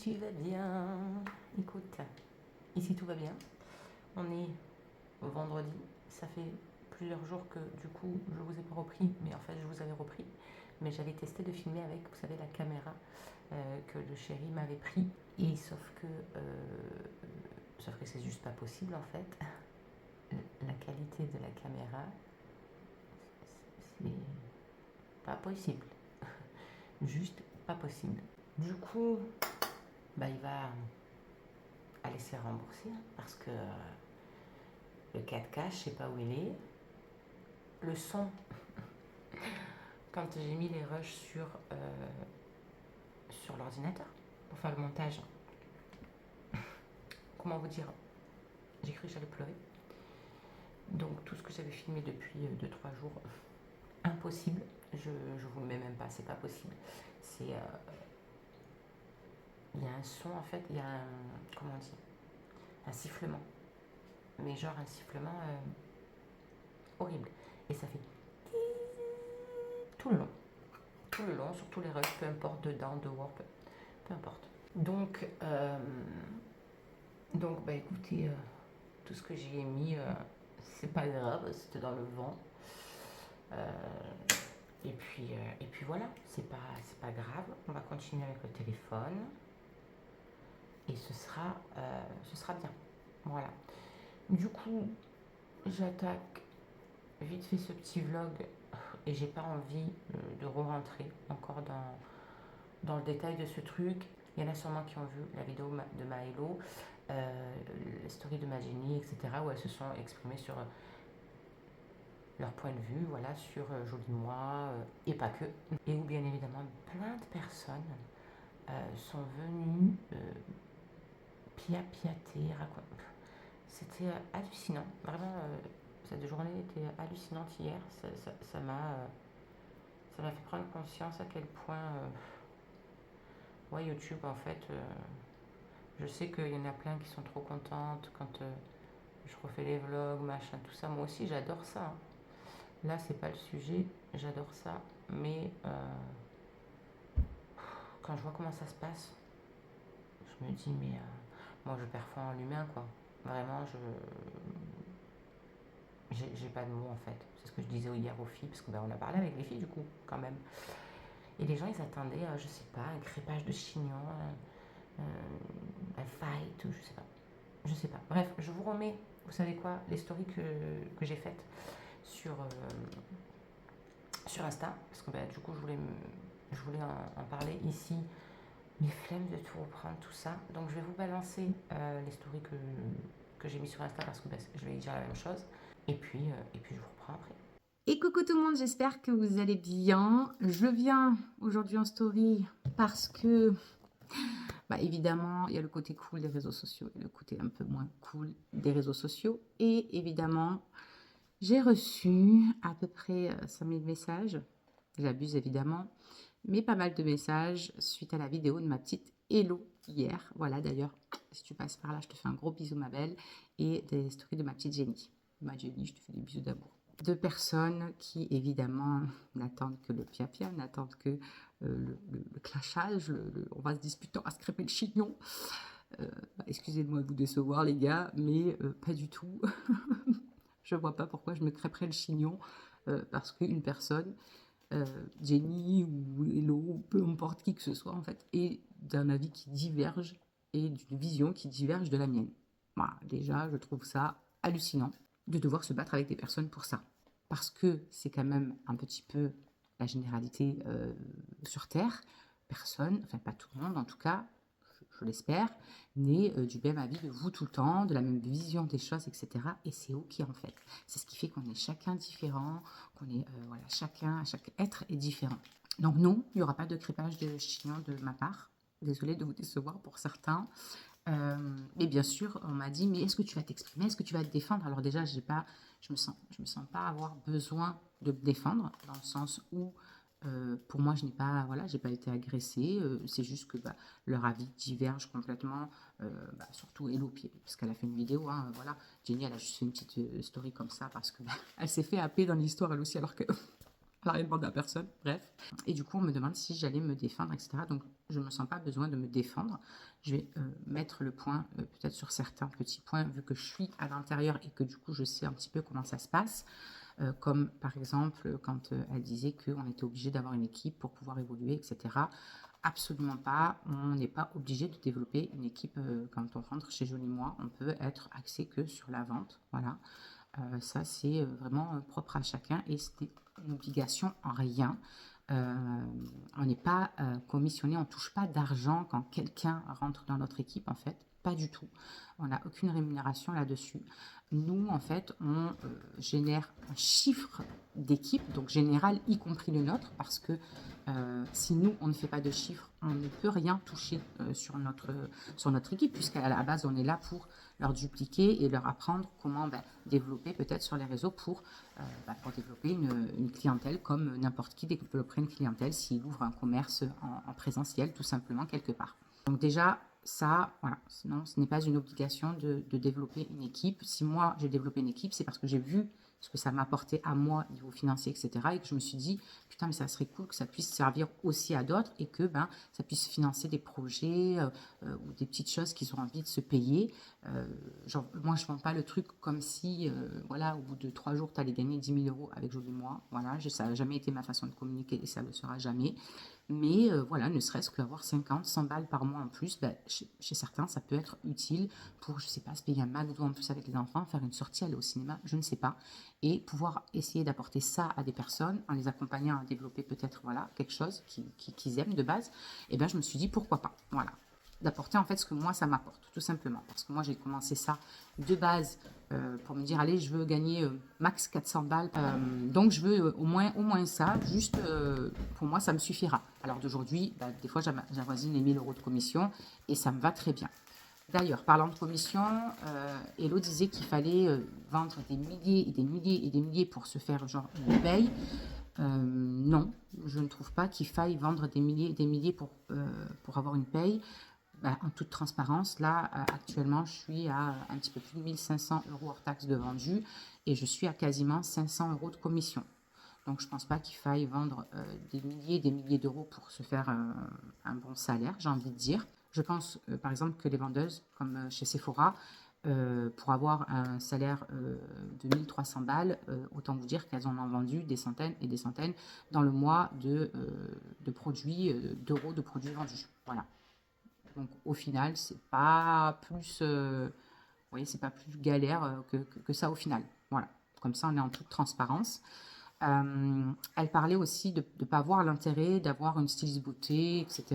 tu vas bien. Écoute, ici tout va bien. On est au vendredi. Ça fait plusieurs jours que du coup je vous ai pas repris, mais en fait je vous avais repris. Mais j'avais testé de filmer avec, vous savez, la caméra que le chéri m'avait pris. Et sauf que c'est juste pas possible en fait. La qualité de la caméra, c'est pas possible. Juste pas possible. Du coup, bah, il va aller se faire rembourser parce que le 4K, je sais pas où il est. Le son, quand j'ai mis les rushs sur l'ordinateur pour faire le montage, comment vous dire, j'ai cru que j'allais pleurer. Donc tout ce que j'avais filmé depuis 2-3 jours, impossible. Je vous le mets même pas, c'est pas possible. Il y a un son en fait, il y a un, comment on dit, un sifflement. Mais genre un sifflement horrible. Et ça fait tout le long. Tout le long, sur tous les rushs, peu importe, dedans, dehors, peu importe. Donc bah écoutez, tout ce que j'y ai mis, c'est pas grave, c'était dans le vent. Et puis voilà, c'est pas grave. On va continuer avec le téléphone et ce sera bien. Voilà. Du coup, j'attaque vite fait ce petit vlog et j'ai pas envie de re-rentrer encore dans le détail de ce truc. Il y en a sûrement qui ont vu la vidéo de Maëlo, la story de ma Jenny, etc., où elles se sont exprimées sur leur point de vue, voilà, sur Joli Moi, et pas que. Et où bien évidemment plein de personnes sont venues piater, raconter. C'était hallucinant, vraiment, cette journée était hallucinante hier, ça m'a fait prendre conscience à quel point, ouais, YouTube en fait, je sais qu'il y en a plein qui sont trop contentes quand je refais les vlogs, machin, tout ça. Moi aussi, j'adore ça, hein. Là, c'est pas le sujet, j'adore ça. Mais quand je vois comment ça se passe, je me dis, mais moi, je perds foi en l'humain, quoi. Vraiment, j'ai pas de mots, en fait. C'est ce que je disais hier aux filles, parce que on a parlé avec les filles, du coup, quand même. Et les gens, ils attendaient, je sais pas, un crépage de chignon, un fight, ou je sais pas. Je sais pas. Bref, je vous remets, vous savez quoi, les stories que j'ai faites sur Insta, parce que du coup, je voulais en parler ici. Mes flemmes de tout reprendre, tout ça. Donc, je vais vous balancer les stories que j'ai mis sur Insta, parce que je vais y dire la même chose. Et puis je vous reprends après. Et coucou tout le monde, j'espère que vous allez bien. Je viens aujourd'hui en story parce que évidemment, il y a le côté cool des réseaux sociaux et le côté un peu moins cool des réseaux sociaux. Et évidemment, j'ai reçu à peu près 5000 messages. J'abuse évidemment, mais pas mal de messages suite à la vidéo de ma petite Hello hier. Voilà, d'ailleurs, si tu passes par là, je te fais un gros bisou, ma belle. Et des stories de ma petite Jenny. Ma Jenny, je te fais des bisous d'amour. Deux personnes qui, évidemment, n'attendent que le pia-pia, n'attendent que le clashage, on va se disputer, on va se crêper le chignon. Excusez-moi de vous décevoir, les gars, mais pas du tout. Je vois pas pourquoi je me crêperais le chignon parce qu'une personne, Jenny ou Hello, ou peu importe qui que ce soit, en fait, est d'un avis qui diverge et d'une vision qui diverge de la mienne. Voilà, déjà, je trouve ça hallucinant de devoir se battre avec des personnes pour ça. Parce que c'est quand même un petit peu la généralité sur Terre. Personne, enfin pas tout le monde en tout cas, je l'espère, n'est du même avis de vous tout le temps, de la même vision des choses, etc. Et c'est ok en fait. C'est ce qui fait qu'on est chacun différent, qu'on est, voilà, chaque être est différent. Donc non, il n'y aura pas de crépage de chignon de ma part. Désolée de vous décevoir pour certains. Mais bien sûr, on m'a dit, mais est-ce que tu vas t'exprimer? Est-ce que tu vas te défendre? Alors déjà, je me sens pas avoir besoin de me défendre, dans le sens où, pour moi, je n'ai pas, voilà, j'ai pas été agressée. C'est juste que leur avis diverge complètement, surtout Hello, parce qu'elle a fait une vidéo, hein, voilà. Jenny, elle a juste fait une petite story comme ça, parce que elle s'est fait happer dans l'histoire, elle aussi, alors que n'a rien demandé à personne, bref. Et du coup, on me demande si j'allais me défendre, etc. Donc, je ne me sens pas besoin de me défendre. Je vais mettre le point peut-être sur certains petits points, vu que je suis à l'intérieur et que du coup, je sais un petit peu comment ça se passe. Comme par exemple, quand elle disait qu'on était obligé d'avoir une équipe pour pouvoir évoluer, etc. Absolument pas. On n'est pas obligé de développer une équipe quand on rentre chez Joli Moi. On peut être axé que sur la vente. Voilà. Ça, c'est vraiment propre à chacun et ce n'est une obligation en rien. On n'est pas commissionné, on ne touche pas d'argent quand quelqu'un rentre dans notre équipe, en fait. Pas du tout. On n'a aucune rémunération là-dessus. Nous, en fait, on génère un chiffre d'équipe, donc général, y compris le nôtre, parce que si nous, on ne fait pas de chiffre, on ne peut rien toucher sur notre équipe, puisqu'à la base, on est là pour leur dupliquer et leur apprendre comment développer peut-être sur les réseaux pour développer une clientèle comme n'importe qui développerait une clientèle s'il ouvre un commerce en présentiel, tout simplement, quelque part. Donc déjà, ça, voilà, sinon ce n'est pas une obligation de développer une équipe. Si moi j'ai développé une équipe, c'est parce que j'ai vu ce que ça m'apportait à moi niveau financier, etc. Et que je me suis dit, putain, mais ça serait cool que ça puisse servir aussi à d'autres et que ça puisse financer des projets ou des petites choses qu'ils ont envie de se payer. Moi, je ne vends pas le truc comme si, voilà, au bout de 3 jours, tu allais gagner 10 000 euros avec Joli Moi. Voilà, ça n'a jamais été ma façon de communiquer et ça ne le sera jamais. Mais voilà, ne serait-ce qu'avoir 50, 100 balles par mois en plus, chez certains, ça peut être utile pour, je ne sais pas, se payer un McDo en plus avec les enfants, faire une sortie, aller au cinéma, je ne sais pas. Et pouvoir essayer d'apporter ça à des personnes en les accompagnant à développer peut-être voilà, quelque chose qu'ils aiment de base, et bien je me suis dit pourquoi pas. Voilà. D'apporter en fait ce que moi ça m'apporte, tout simplement. Parce que moi j'ai commencé ça de base pour me dire allez, je veux gagner max 400 balles, donc je veux au moins ça, juste pour moi ça me suffira. Alors d'aujourd'hui, des fois j'avoisine les 1000 euros de commission et ça me va très bien. D'ailleurs, parlant de commission, Hello disait qu'il fallait vendre des milliers et des milliers et des milliers pour se faire genre une paye. Non, je ne trouve pas qu'il faille vendre des milliers et des milliers pour avoir une paye. En toute transparence, là, actuellement, je suis à un petit peu plus de 1500 euros hors taxe de vendu et je suis à quasiment 500 euros de commission. Donc, je ne pense pas qu'il faille vendre des milliers et des milliers d'euros pour se faire un bon salaire, j'ai envie de dire. Je pense, par exemple, que les vendeuses, comme chez Sephora, pour avoir un salaire de 1300 balles, autant vous dire qu'elles en ont vendu des centaines et des centaines dans le mois de produits, d'euros de produits vendus. Voilà. Donc au final, c'est pas plus, vous voyez, c'est pas plus galère que ça au final. Voilà. Comme ça, on est en toute transparence. Elle parlait aussi de ne pas voir l'intérêt d'avoir une styliste beauté, etc.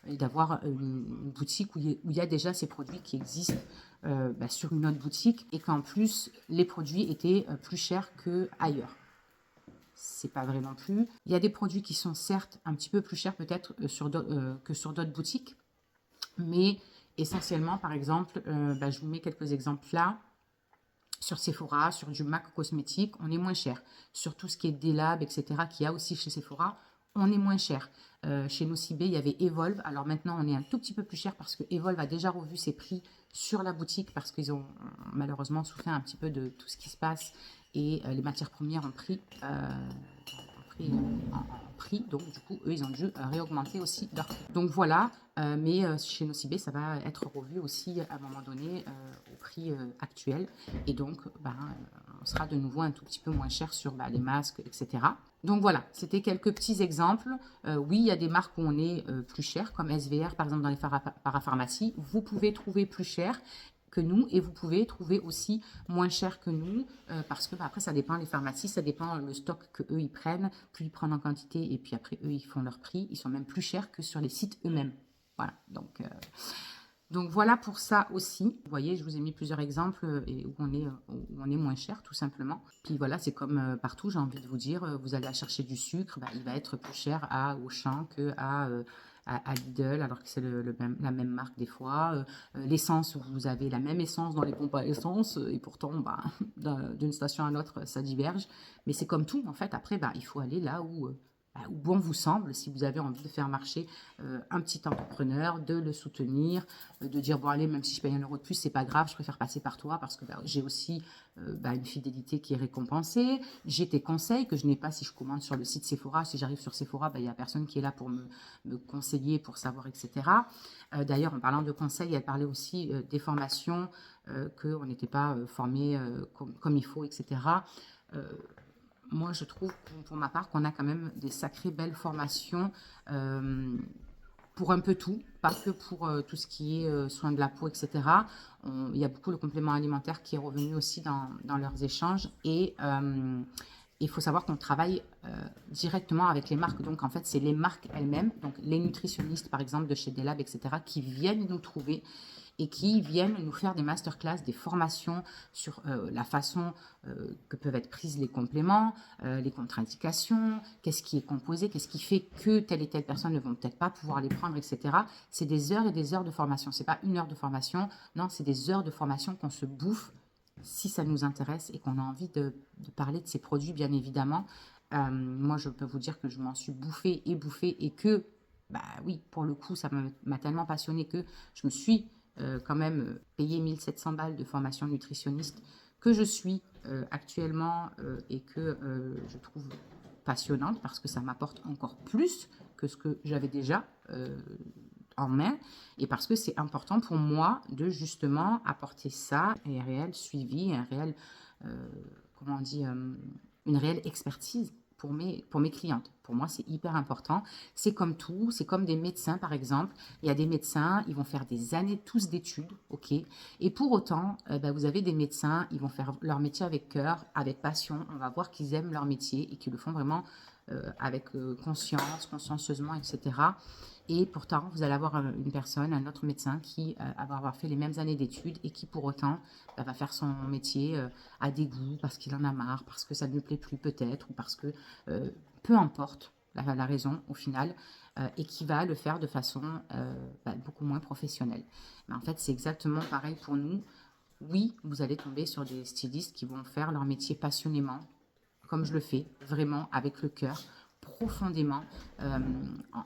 Et d'avoir une boutique où il y a déjà ces produits qui existent sur une autre boutique et qu'en plus, les produits étaient plus chers qu'ailleurs. C'est pas vrai non plus. Il y a des produits qui sont certes un petit peu plus chers peut-être que sur d'autres boutiques. Mais essentiellement, par exemple, je vous mets quelques exemples là. Sur Sephora, sur du MAC cosmétique, on est moins cher. Sur tout ce qui est Délab, etc., qu'il y a aussi chez Sephora, on est moins cher. Chez Nocibé, il y avait Evolve. Alors maintenant, on est un tout petit peu plus cher parce que Evolve a déjà revu ses prix sur la boutique parce qu'ils ont malheureusement souffert un petit peu de tout ce qui se passe et les matières premières ont pris prix, donc du coup eux ils ont dû réaugmenter aussi leur prix. Donc voilà, mais chez Nocibé ça va être revu aussi à un moment donné au prix actuel et donc on sera de nouveau un tout petit peu moins cher sur les masques, etc. Donc voilà, c'était quelques petits exemples. Oui, il y a des marques où on est plus cher, comme SVR par exemple dans les parapharmacies. Vous pouvez trouver plus cher que nous et vous pouvez trouver aussi moins cher que nous parce que après ça dépend les pharmacies, ça dépend le stock que eux ils prennent, plus ils prennent en quantité et puis après eux ils font leur prix, ils sont même plus chers que sur les sites eux-mêmes. Voilà, donc voilà pour ça aussi. Vous voyez, je vous ai mis plusieurs exemples et où on est moins cher tout simplement. Puis voilà, c'est comme partout, j'ai envie de vous dire, vous allez chercher du sucre, il va être plus cher à Auchan que à Lidl, alors que c'est la même marque des fois. L'essence, vous avez la même essence dans les pompes à essence, et pourtant, d'une station à l'autre, ça diverge. Mais c'est comme tout, en fait. Après, il faut aller là où où bon vous semble, si vous avez envie de faire marcher un petit entrepreneur, de le soutenir, de dire bon allez, même si je paye 1 € de plus, c'est pas grave, je préfère passer par toi parce que j'ai aussi une fidélité qui est récompensée. J'ai tes conseils que je n'ai pas si je commande sur le site Sephora. Si j'arrive sur Sephora, il n'y a personne qui est là pour me conseiller, pour savoir, etc. D'ailleurs, en parlant de conseils, elle parlait aussi des formations, qu'on n'était pas formé comme il faut, etc. Moi, je trouve, pour ma part, qu'on a quand même des sacrées belles formations pour un peu tout, pas que pour tout ce qui est soins de la peau, etc. Il y a beaucoup le complément alimentaire qui est revenu aussi dans leurs échanges. Et il faut savoir qu'on travaille directement avec les marques. Donc, en fait, c'est les marques elles-mêmes, donc les nutritionnistes, par exemple, de chez Delab, etc., qui viennent nous trouver et qui viennent nous faire des masterclass, des formations sur la façon que peuvent être prises les compléments, les contre-indications, qu'est-ce qui est composé, qu'est-ce qui fait que telle et telle personne ne vont peut-être pas pouvoir les prendre, etc. C'est des heures et des heures de formation. C'est pas 1 heure de formation, non, c'est des heures de formation qu'on se bouffe si ça nous intéresse et qu'on a envie de parler de ces produits, bien évidemment. Moi, je peux vous dire que je m'en suis bouffée et que, bah oui, pour le coup, ça m'a tellement passionnée que je me suis quand même payé 1700 balles de formation nutritionniste que je suis actuellement et que je trouve passionnante parce que ça m'apporte encore plus que ce que j'avais déjà en main et parce que c'est important pour moi de justement apporter ça et un réel suivi, un réel, comment on dit, une réelle expertise pour mes clientes. Pour moi, c'est hyper important. C'est comme tout, c'est comme des médecins, par exemple. Il y a des médecins, ils vont faire des années tous d'études, ok. Et pour autant, vous avez des médecins, ils vont faire leur métier avec cœur, avec passion. On va voir qu'ils aiment leur métier et qu'ils le font vraiment avec conscience, consciencieusement, etc. Et pourtant, vous allez avoir une personne, un autre médecin qui va avoir fait les mêmes années d'études et qui pour autant va faire son métier à dégoût parce qu'il en a marre, parce que ça ne lui plaît plus peut-être, ou parce que peu importe la raison au final, et qui va le faire de façon beaucoup moins professionnelle. Mais en fait, c'est exactement pareil pour nous. Oui, vous allez tomber sur des stylistes qui vont faire leur métier passionnément, comme je le fais, vraiment avec le cœur, profondément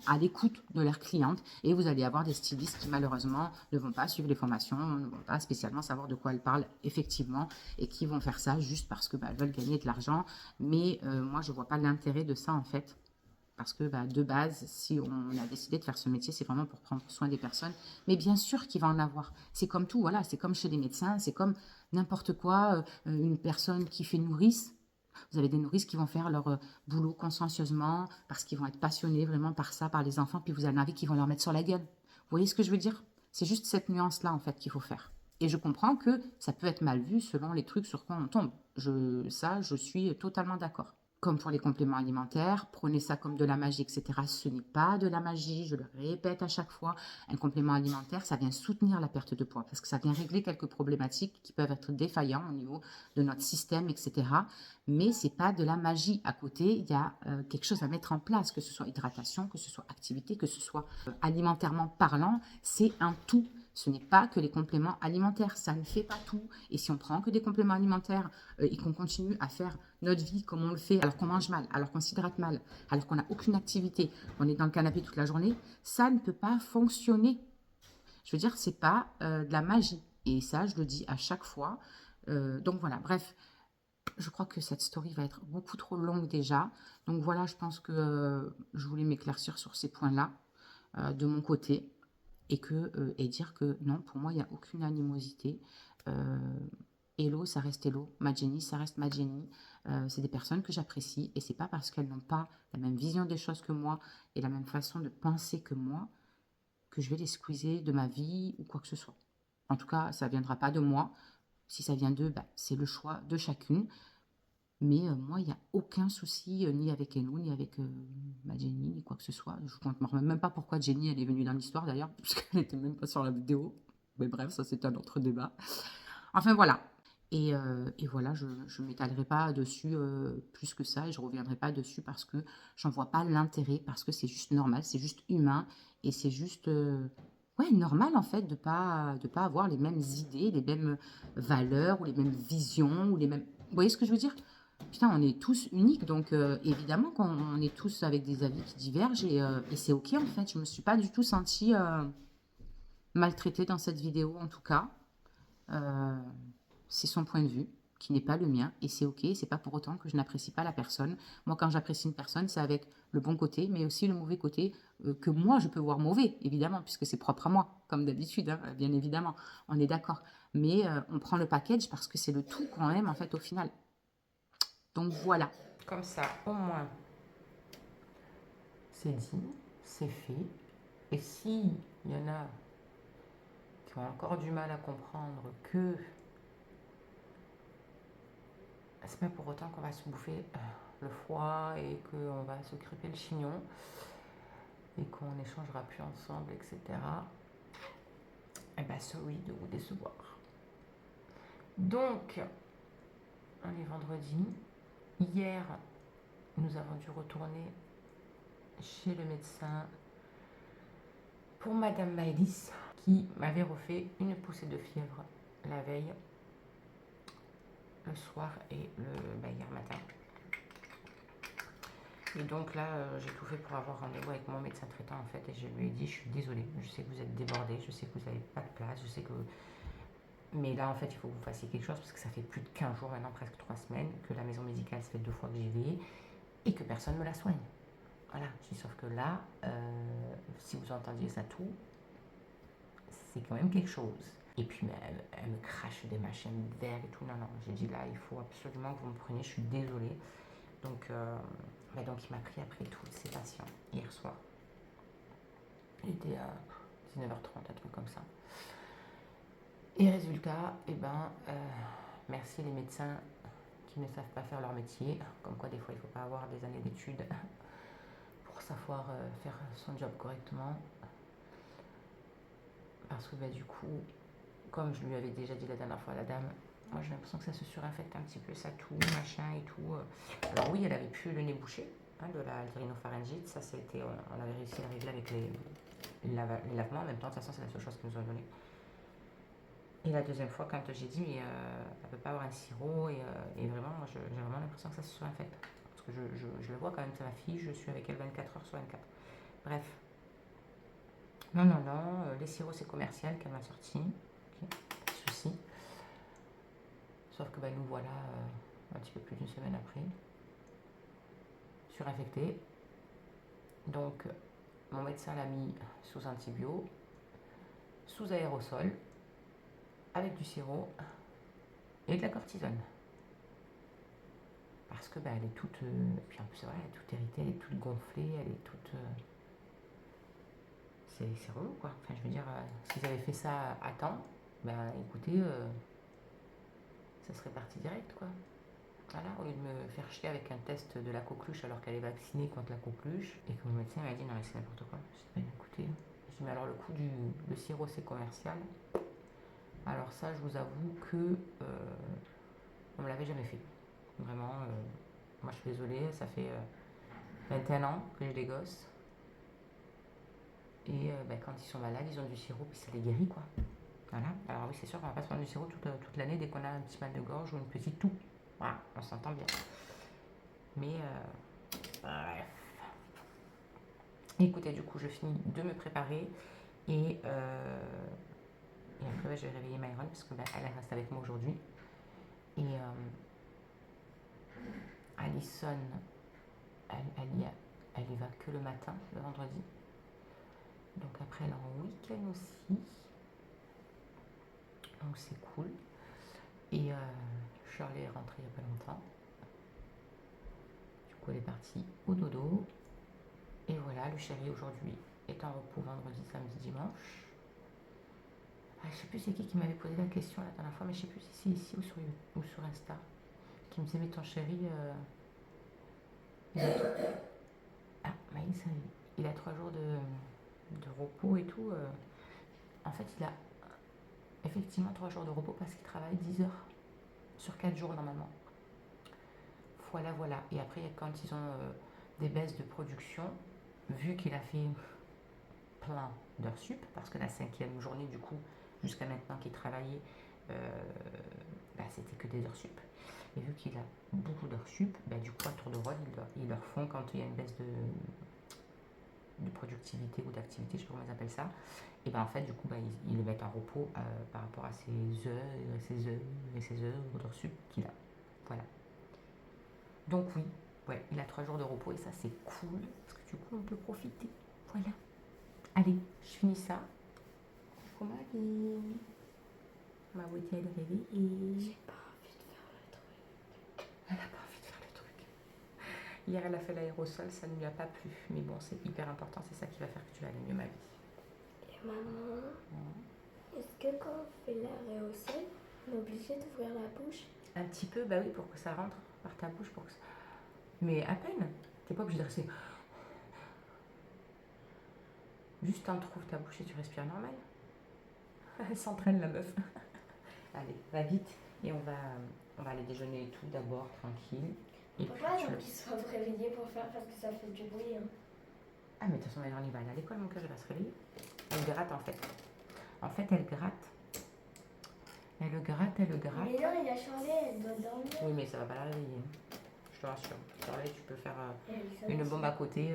à l'écoute de leurs clientes et vous allez avoir des stylistes qui malheureusement ne vont pas suivre les formations, ne vont pas spécialement savoir de quoi elles parlent effectivement et qui vont faire ça juste parce que elles veulent gagner de l'argent. Mais moi je vois pas l'intérêt de ça en fait. Parce que de base, si on a décidé de faire ce métier, c'est vraiment pour prendre soin des personnes. Mais bien sûr qu'il va en avoir. C'est comme tout, voilà, c'est comme chez les médecins, c'est comme n'importe quoi. Une personne qui fait nourrice, vous avez des nourrices qui vont faire leur boulot consciencieusement parce qu'ils vont être passionnés vraiment par ça, par les enfants, puis vous en avez qui vont leur mettre sur la gueule. Vous voyez ce que je veux dire? C'est juste cette nuance-là, en fait, qu'il faut faire. Et je comprends que ça peut être mal vu selon les trucs sur quoi on tombe. Je suis totalement d'accord. Comme pour les compléments alimentaires, prenez ça comme de la magie, etc. Ce n'est pas de la magie, je le répète à chaque fois. Un complément alimentaire, ça vient soutenir la perte de poids parce que ça vient régler quelques problématiques qui peuvent être défaillantes au niveau de notre système, etc. Mais ce n'est pas de la magie. À côté, il y a quelque chose à mettre en place, que ce soit hydratation, que ce soit activité, que ce soit alimentairement parlant, c'est un tout. Ce n'est pas que les compléments alimentaires, ça ne fait pas tout. Et si on prend que des compléments alimentaires et qu'on continue à faire notre vie comme on le fait, alors qu'on mange mal, alors qu'on s'hydrate mal, alors qu'on n'a aucune activité, qu'on est dans le canapé toute la journée, ça ne peut pas fonctionner. Je veux dire, c'est pas de la magie. Et ça, je le dis à chaque fois. Donc voilà, bref, je crois que cette story va être beaucoup trop longue déjà. Donc voilà, je pense que je voulais m'éclaircir sur ces points-là de mon côté et dire que non, pour moi, il n'y a aucune animosité. Hello, ça reste Hello. Ma Jenny, ça reste ma Jenny. C'est des personnes que j'apprécie et c'est pas parce qu'elles n'ont pas la même vision des choses que moi et la même façon de penser que moi que je vais les squeezer de ma vie ou quoi que ce soit. En tout cas, ça ne viendra pas de moi. Si ça vient d'eux, c'est le choix de chacune. Mais moi, il n'y a aucun souci, ni avec Hello, ni avec ma Jenny, ni quoi que ce soit. Je ne comprends même pas pourquoi Jenny, elle est venue dans l'histoire d'ailleurs, puisqu'elle n'était même pas sur la vidéo. Mais bref, ça c'est un autre débat. Enfin voilà. Et voilà, je ne m'étalerai pas dessus plus que ça et je ne reviendrai pas dessus parce que j'en vois pas l'intérêt, parce que c'est juste normal, c'est juste humain et c'est juste ouais, normal en fait de pas avoir les mêmes idées, les mêmes valeurs ou les mêmes visions ou les mêmes... Vous voyez ce que je veux dire? Putain, on est tous uniques, donc évidemment qu'on est tous avec des avis qui divergent et c'est OK en fait. Je me suis pas du tout sentie maltraitée dans cette vidéo en tout cas. Euh, c'est son point de vue qui n'est pas le mien et c'est OK. C'est pas pour autant que je n'apprécie pas la personne. Moi, quand j'apprécie une personne, c'est avec le bon côté, mais aussi le mauvais côté que moi je peux voir mauvais, évidemment, puisque c'est propre à moi, comme d'habitude, hein, bien évidemment. On est d'accord. Mais on prend le package parce que c'est le tout qu'on aime en fait au final. Donc voilà. Comme ça, au moins, c'est dit, c'est fait. Et si il y en a qui ont encore du mal à comprendre que c'est pas pour autant qu'on va se bouffer le foie et qu'on va se crêper le chignon et qu'on n'échangera plus ensemble, etc. Eh ben, sorry de vous décevoir. Donc, on est vendredi. Hier, nous avons dû retourner chez le médecin pour Madame Maëlys qui m'avait refait une poussée de fièvre la veille, le soir et hier matin. Et donc là, j'ai tout fait pour avoir rendez-vous avec mon médecin traitant en fait et je lui ai dit, je suis désolée, je sais que vous êtes débordée, je sais que vous n'avez pas de place, je sais que... Mais là en fait, il faut que vous fassiez quelque chose parce que ça fait plus de 15 jours maintenant, presque 3 semaines, que la maison médicale, ça fait 2 fois que j'y vais et que personne ne me la soigne. Voilà, je dis sauf que là, si vous entendiez ça tout, c'est quand même quelque chose. Et puis elle me crache des machines verts et tout. Non, non, j'ai dit là, il faut absolument que vous me preniez, je suis désolée. Donc, donc il m'a pris après tous ses patients hier soir. Il était à 19h30, un truc comme ça. Et résultat, merci les médecins qui ne savent pas faire leur métier. Comme quoi, des fois, il ne faut pas avoir des années d'études pour savoir faire son job correctement. Parce que du coup, comme je lui avais déjà dit la dernière fois à la dame, moi j'ai l'impression que ça se surinfecte un petit peu, ça tout, machin et tout. Alors oui, elle avait plus le nez bouché de la rhinopharyngite, ça c'était, on avait réussi à régler avec les lavements en même temps, de toute façon c'est la seule chose qu'ils nous ont donné. Et la deuxième fois, quand j'ai dit, mais elle ne peut pas avoir un sirop, et vraiment, moi j'ai vraiment l'impression que ça se surinfecte. Parce que je le vois quand même, c'est ma fille, je suis avec elle 24 heures sur 24. Bref. Non, non, non, les sirops c'est commercial qu'elle m'a sorti. Okay, pas de souci. Sauf que nous voilà un petit peu plus d'une semaine après, surinfecté. Donc mon médecin l'a mis sous antibio, sous aérosol, avec du sirop et de la cortisone. Parce que elle est toute... puis en plus, elle est toute héritée, elle est toute gonflée, elle est toute... c'est relou, quoi. Enfin, je veux dire, s'ils avaient fait ça à temps, écoutez, ça serait parti direct, quoi. Voilà, au lieu de me faire chier avec un test de la coqueluche alors qu'elle est vaccinée contre la coqueluche, et que mon médecin m'a dit, non mais c'est n'importe quoi. Je dis, écoutez, je dis, mais alors le coût le sirop c'est commercial. Alors ça, je vous avoue que on me l'avait jamais fait. Vraiment, moi je suis désolée, ça fait 21 ans que j'ai des gosses. Et quand ils sont malades, ils ont du sirop, puis ça les guérit, quoi. Voilà. Alors oui, c'est sûr qu'on va pas se prendre du sirop toute l'année dès qu'on a un petit mal de gorge ou une petite toux. Voilà, on s'entend bien. Mais bref. Écoutez, du coup, je finis de me préparer et après, je vais réveiller Myron parce que elle reste avec moi aujourd'hui. Et Alison, elle y va que le matin, le vendredi. Donc après, elle est en week-end aussi. Donc c'est cool. Et Shirley est rentrée il n'y a pas longtemps. Du coup, elle est partie au dodo. Et voilà, le chéri aujourd'hui est en repos vendredi, samedi, dimanche. Je sais plus c'est qui m'avait posé la question la dernière fois, mais je sais plus si c'est ici ou sur Insta. Qui me disait, mais ton chéri, Maïs, il a 3 jours de repos et tout. En fait, il a effectivement 3 jours de repos parce qu'il travaille 10 heures sur 4 jours normalement. Voilà, voilà. Et après, quand ils ont des baisses de production, vu qu'il a fait plein d'heures sup, parce que la 5e journée, du coup, jusqu'à maintenant qu'il travaillait, c'était que des heures sup. Et vu qu'il a beaucoup d'heures sup, bah, du coup, à tour de rôle, ils leur font quand il y a une baisse de productivité ou d'activité, je sais pas comment ils appellent ça. Et ben en fait, du coup, bah, ils le mettent en repos par rapport à ses heures, et ses heures, et ses heures d'heures sup qu'il a. Voilà. Donc oui, ouais, il a 3 jours de repos et ça c'est cool parce que du coup on peut profiter. Voilà. Allez, je finis ça. Comment elle est? Ma beauté elle est réveillée. J'ai pas envie de faire le truc. Elle a pas envie de faire le truc. Hier elle a fait l'aérosol, ça ne lui a pas plu. Mais bon, c'est hyper important, c'est ça qui va faire que tu vas aller mieux, ma vie. Et maman, est-ce que quand on fait l'arrêt au sol, on est obligé d'ouvrir la bouche? Un petit peu, bah oui, pour que ça rentre par ta bouche. Mais à peine. T'es pas obligé de rester. Juste t'entrouvres ta bouche et tu respires normal. Elle s'entraîne la meuf. Allez, va vite. Et on va aller déjeuner et tout d'abord, tranquille. Et Faut pas attendre qu'il soit réveillé pour faire parce que ça fait du bruit. Hein. Ah mais de toute façon, elle va aller à l'école, mon cœur, elle va se réveiller. Elle gratte en fait. En fait, elle gratte. Elle le gratte. Mais non, il a changé, elle doit dormir. Oui, mais ça va pas la réveiller. Je te rassure. Pareil, tu peux faire Et une bombe à côté.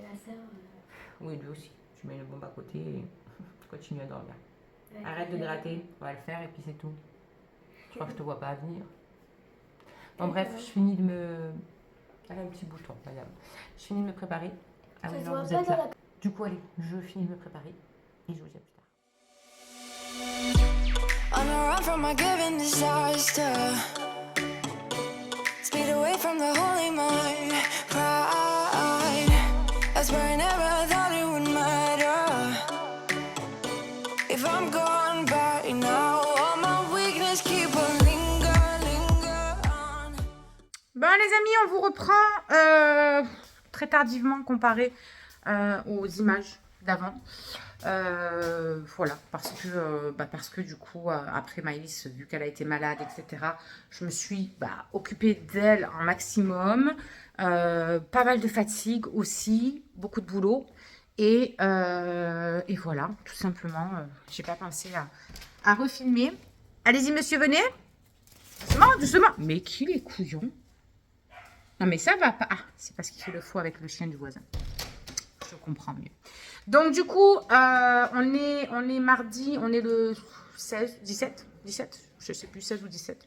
la sœur. Oui, lui aussi. Tu mets une bombe à côté et tu continues à dormir. Arrête de gratter, on va le faire et puis c'est tout. Je crois que je te vois pas venir. Bon bref, je finis de me... Elle a un petit bouton, madame. Je finis de me préparer. Ah oui, non, vous êtes là. Du coup, allez, je finis de me préparer et je vous dis à plus tard. On a run from a given disaster. Speed away from the holy mind. Pride. That's where I never thought it would matter. If I'm gone by now, all my weakness keep on linger on. Bon les amis, on vous reprend très tardivement comparé aux images d'avant. Voilà, parce que du coup, après Maëlys, vu qu'elle a été malade, etc., je me suis occupée d'elle un maximum. Pas mal de fatigue aussi, beaucoup de boulot. Et voilà, tout simplement, j'ai pas pensé à refilmer. Allez-y, monsieur, venez. Doucement, doucement. Mais qu'il est couillon. Non, mais ça va pas. Ah, c'est parce qu'il fait le faux avec le chien du voisin. Je comprends mieux. Donc, du coup, on est mardi, on est le 17, je sais plus, 16 ou 17.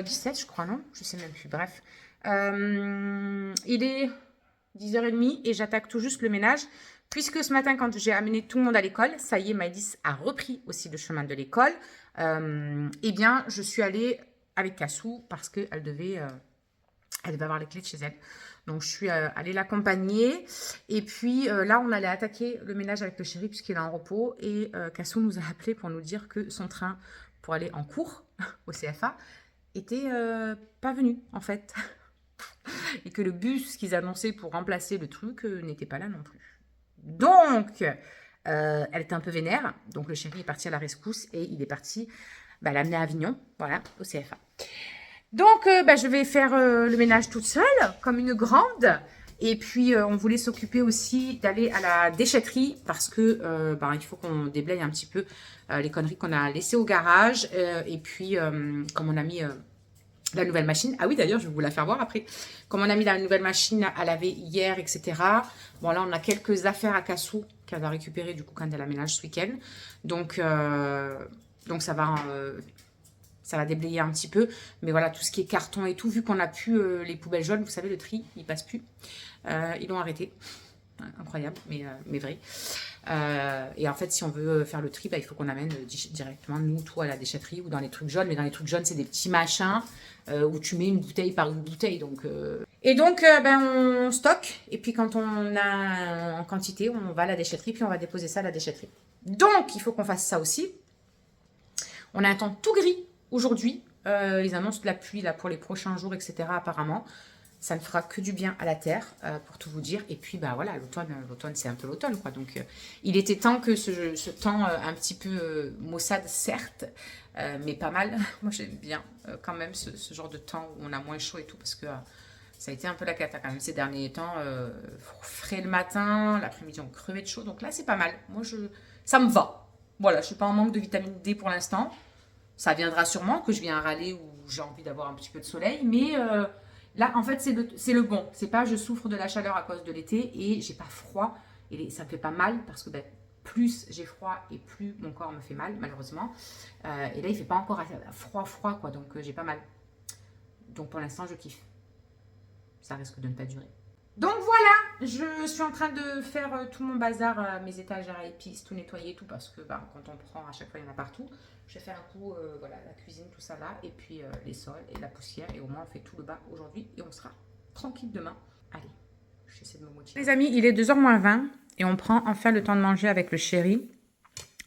17, je crois, non? Je sais même plus, bref. Il est 10h30 et j'attaque tout juste le ménage. Puisque ce matin, quand j'ai amené tout le monde à l'école, ça y est, Maëlys a repris aussi le chemin de l'école. Eh bien, je suis allée avec Cassou parce qu'elle devait avoir les clés de chez elle. Donc, je suis allée l'accompagner. Et puis, là, on allait attaquer le ménage avec le chéri puisqu'il est en repos. Et Cassou nous a appelé pour nous dire que son train pour aller en cours au CFA était pas venu, en fait. Et que le bus qu'ils annonçaient pour remplacer le truc n'était pas là non plus. Donc, elle était un peu vénère. Donc, le chéri est parti à la rescousse et il est parti l'amener à Avignon, voilà, au CFA. Donc, je vais faire le ménage toute seule, comme une grande. Et puis, on voulait s'occuper aussi d'aller à la déchetterie parce que il faut qu'on déblaye un petit peu les conneries qu'on a laissées au garage. Et puis, comme on a mis la nouvelle machine. Ah oui, d'ailleurs, je vais vous la faire voir après. Comme on a mis la nouvelle machine à laver hier, etc. Bon, là, on a quelques affaires à Cassou qu'elle va récupérer du coup quand elle aménage ce week-end. Donc ça va déblayer un petit peu. Mais voilà, tout ce qui est carton et tout, vu qu'on n'a plus les poubelles jaunes, vous savez, le tri, il passe plus. Ils l'ont arrêté. Incroyable, mais vrai. Et en fait, si on veut faire le tri, il faut qu'on amène directement, nous, tout à la déchetterie ou dans les trucs jaunes. Mais dans les trucs jaunes, c'est des petits machins où tu mets une bouteille par une bouteille. Et donc, on stocke. Et puis, quand on a en quantité, on va à la déchetterie. Puis, on va déposer ça à la déchetterie. Donc, il faut qu'on fasse ça aussi. On a un temps tout gris aujourd'hui. Ils annoncent de la pluie là, pour les prochains jours, etc. apparemment. Ça ne fera que du bien à la terre, pour tout vous dire. Et puis, voilà, l'automne, c'est un peu l'automne, quoi. Donc, il était temps que ce temps un petit peu maussade, certes, mais pas mal. Moi, j'aime bien quand même ce genre de temps où on a moins chaud et tout, parce que ça a été un peu la cata quand même ces derniers temps. Frais le matin, l'après-midi, on crevait de chaud. Donc là, c'est pas mal. Moi, ça me va. Voilà, je ne suis pas en manque de vitamine D pour l'instant. Ça viendra sûrement que je viens râler ou j'ai envie d'avoir un petit peu de soleil. Mais là, en fait, c'est le bon. C'est pas je souffre de la chaleur à cause de l'été et j'ai pas froid. Et ça me fait pas mal parce que plus j'ai froid et plus mon corps me fait mal, malheureusement. Et là, il fait pas encore froid, quoi. Donc, j'ai pas mal. Donc, pour l'instant, je kiffe. Ça risque de ne pas durer. Donc voilà, je suis en train de faire tout mon bazar, mes étagères à épices, tout nettoyer, tout, parce que quand on prend, à chaque fois, il y en a partout. Je vais faire un coup, voilà, la cuisine, tout ça là, et puis les sols et la poussière, et au moins on fait tout le bas aujourd'hui, et on sera tranquille demain. Allez, j'essaie de me motiver. Les amis, il est 2h moins 20, et on prend enfin le temps de manger avec le chéri.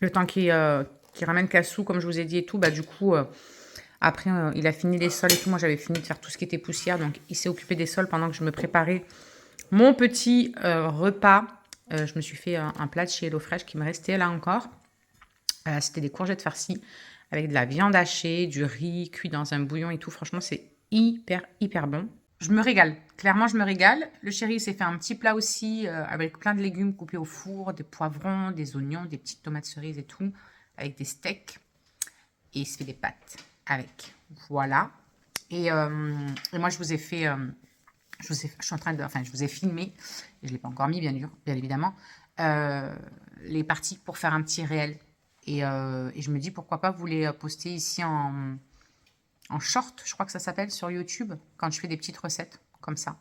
Le temps qui ramène Cassou, comme je vous ai dit et tout, du coup... Après, il a fini les sols et tout. Moi, j'avais fini de faire tout ce qui était poussière. Donc, il s'est occupé des sols pendant que je me préparais mon petit repas. Je me suis fait un plat de chez HelloFresh qui me restait là encore. C'était des courgettes farcies avec de la viande hachée, du riz cuit dans un bouillon et tout. Franchement, c'est hyper, hyper bon. Je me régale. Clairement, je me régale. Le chéri s'est fait un petit plat aussi avec plein de légumes coupés au four, des poivrons, des oignons, des petites tomates cerises et tout, avec des steaks. Et il se fait des pâtes avec. Voilà. Et moi, je vous ai fait... je vous ai filmé, et je ne l'ai pas encore mis, bien évidemment, les parties pour faire un petit réel. Et je me dis, pourquoi pas vous les poster ici en short, je crois que ça s'appelle, sur YouTube, quand je fais des petites recettes, comme ça.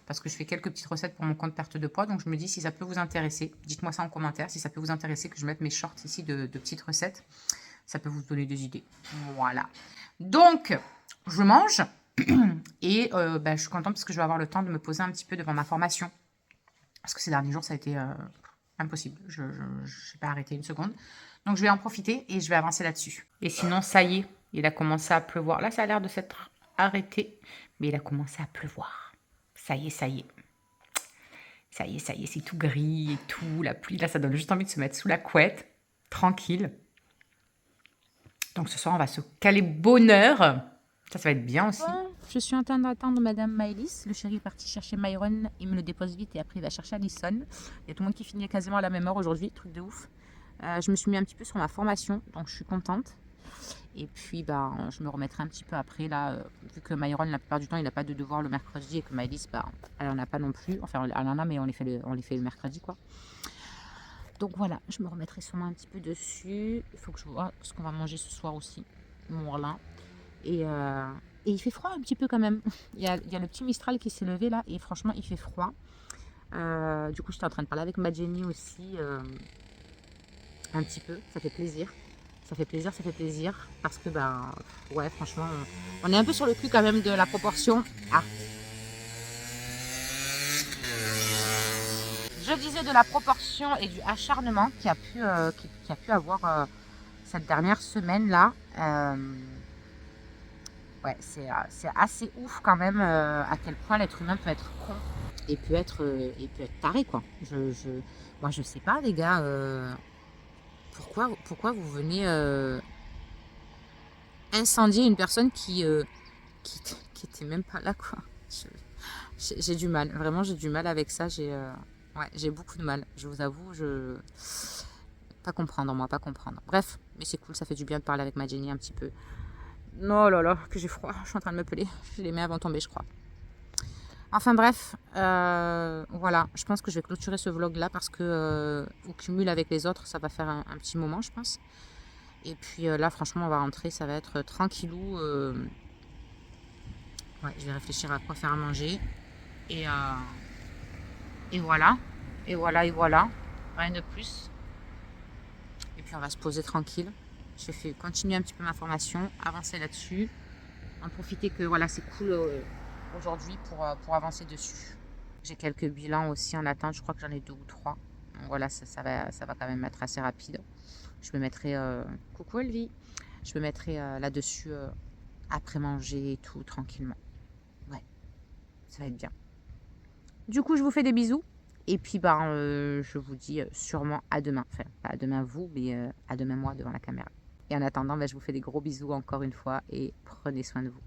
Parce que je fais quelques petites recettes pour mon compte perte de poids. Donc, je me dis, si ça peut vous intéresser, dites-moi ça en commentaire, si ça peut vous intéresser que je mette mes shorts ici de petites recettes. Ça peut vous donner des idées. Voilà. Donc, je mange et je suis contente parce que je vais avoir le temps de me poser un petit peu devant ma formation. Parce que ces derniers jours, ça a été impossible. Je n'ai pas arrêté une seconde. Donc, je vais en profiter et je vais avancer là-dessus. Et sinon, ça y est, il a commencé à pleuvoir. Là, ça a l'air de s'être arrêté, mais il a commencé à pleuvoir. Ça y est, ça y est. Ça y est, ça y est, c'est tout gris et tout. La pluie, là, ça donne juste envie de se mettre sous la couette. Tranquille. Donc ce soir, on va se caler bonheur. Ça va être bien aussi. Bon, je suis en train d'attendre Madame Maëlys. Le chéri est parti chercher Myron. Il me le dépose vite et après, il va chercher Alison. Il y a tout le monde qui finit quasiment à la même heure aujourd'hui. Truc de ouf. Je me suis mis un petit peu sur ma formation. Donc, je suis contente. Et puis, je me remettrai un petit peu après. Là, vu que Myron, la plupart du temps, il n'a pas de devoir le mercredi. Et que Maëlys, elle n'en a pas non plus. Enfin, elle en a, mais on les fait le mercredi, quoi. Donc voilà, je me remettrai sûrement un petit peu dessus. Il faut que je vois ce qu'on va manger ce soir aussi. Morlin. Et il fait froid un petit peu quand même. Il y a le petit Mistral qui s'est levé là. Et franchement, il fait froid. Du coup, j'étais en train de parler avec ma Jenny aussi. Un petit peu. Ça fait plaisir. Ça fait plaisir. Parce que, ouais, franchement, on est un peu sur le cul quand même de la proportion. Ah. Je disais de la proportion et du acharnement qui a pu avoir cette dernière semaine-là. Ouais, c'est assez ouf quand même à quel point l'être humain peut être con et peut être taré, quoi. Moi, je sais pas, les gars, pourquoi vous venez incendier une personne qui était même pas là, quoi. J'ai du mal, vraiment, j'ai du mal avec ça. Ouais, j'ai beaucoup de mal, je vous avoue, pas comprendre. Bref, mais c'est cool, ça fait du bien de parler avec ma Jenny un petit peu. Oh là là, que j'ai froid, je suis en train de me peler. Les mains vont tomber, je crois. Enfin bref, voilà, je pense que je vais clôturer ce vlog là parce que au cumul avec les autres, ça va faire un petit moment, je pense. Et puis là, franchement, on va rentrer, ça va être tranquillou. Ouais, je vais réfléchir à quoi faire à manger. Et voilà. Rien de plus. Et puis on va se poser tranquille. Je vais continuer un petit peu ma formation, avancer là-dessus, en profiter que voilà, c'est cool aujourd'hui pour avancer dessus. J'ai quelques bilans aussi en attente, je crois que j'en ai 2 ou 3. Donc voilà, ça va quand même être assez rapide. Je me mettrai, coucou Elvie, je me mettrai là-dessus après manger et tout, tranquillement. Ouais, ça va être bien. Du coup, je vous fais des bisous. Et puis, je vous dis sûrement à demain. Enfin, pas à demain vous, mais à demain moi devant la caméra. Et en attendant, je vous fais des gros bisous encore une fois et prenez soin de vous.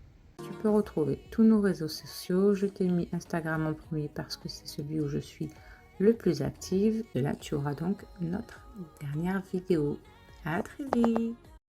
Tu peux retrouver tous nos réseaux sociaux. Je t'ai mis Instagram en premier parce que c'est celui où je suis le plus active. Et là, tu auras donc notre dernière vidéo. À très vite!